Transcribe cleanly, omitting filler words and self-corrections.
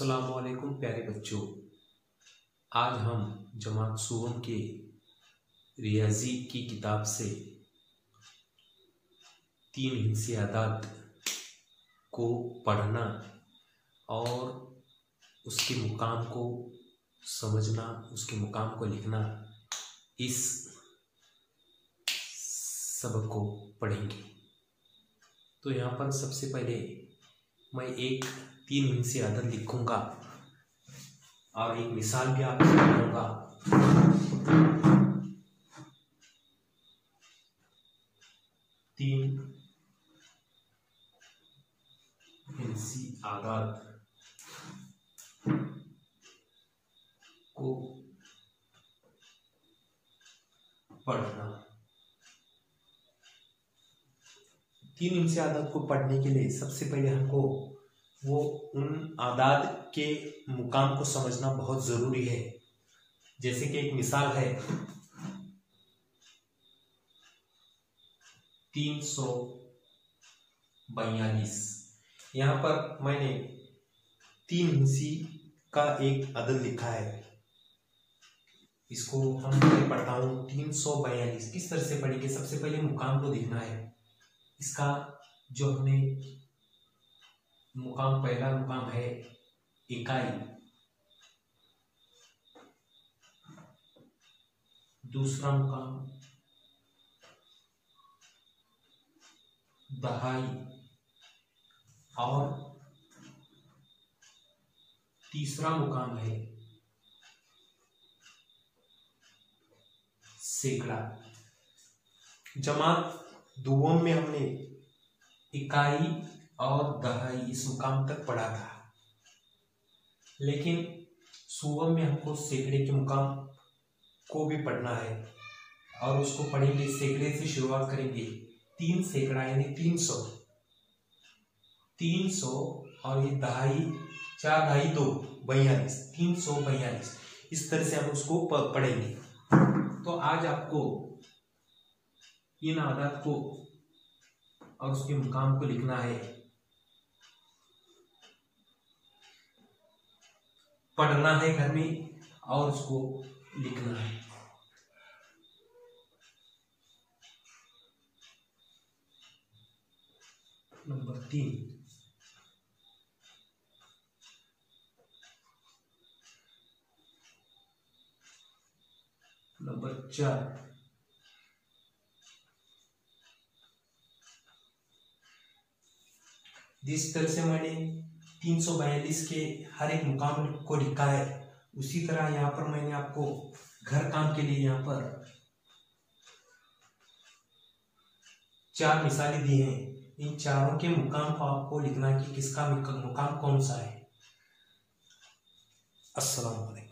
अस्सलामुअलैकुम प्यारे बच्चों। आज हम जमात सुवम के रियाजी की किताब से 3 हिस्से आदात को पढ़ना और उसके मुकाम को समझना, उसके मुकाम को लिखना, इस सबक को पढ़ेंगे। तो यहाँ पर सबसे पहले मैं एक 3 हिस्से आदत लिखूंगा और एक मिसाल भी आपको बताऊंगा। 3 हिस्से आदत को पढ़ना। 3 हिस्से आदत को पढ़ने के लिए सबसे पहले हमको वो उन आदात के मुकाम को समझना बहुत जरूरी है। जैसे कि एक मिसाल है 342। यहाँ पर मैंने 3 हिस्से का एक अदद लिखा है। इसको हम पढ़ता हूँ 342। किस तरह से पढ़ेंगे? सबसे पहले मुकाम को देखना है। इसका जो हमने मुकाम, पहला मुकाम है इकाई, दूसरा मुकाम दहाई और तीसरा मुकाम है सैकड़ा। जमात दुवम में हमने इकाई और दहाई इस मुकाम तक पढ़ा था, लेकिन सुवम में हमको सैकड़े के मुकाम को भी पढ़ना है और उसको पढ़ेंगे। सैकड़े से शुरुआत करेंगे। 3 सैकड़ा यानी 300 और ये दहाई, 4 दहाई 2 42, 342। इस तरह से हम उसको पढ़ेंगे। तो आज आपको इन आदत को और उसके मुकाम को लिखना है, पढ़ना है घर में और उसको लिखना है। नंबर 3, नंबर 4, जिस तरह से मैंने 342 के हर एक मुकाम को लिखा है, उसी तरह यहाँ पर मैंने आपको घर काम के लिए यहाँ पर 4 मिसालें दी हैं। इन चारों के मुकाम को आपको लिखना है कि किसका मुकाम कौन सा है। अस्सलाम वालेकुम।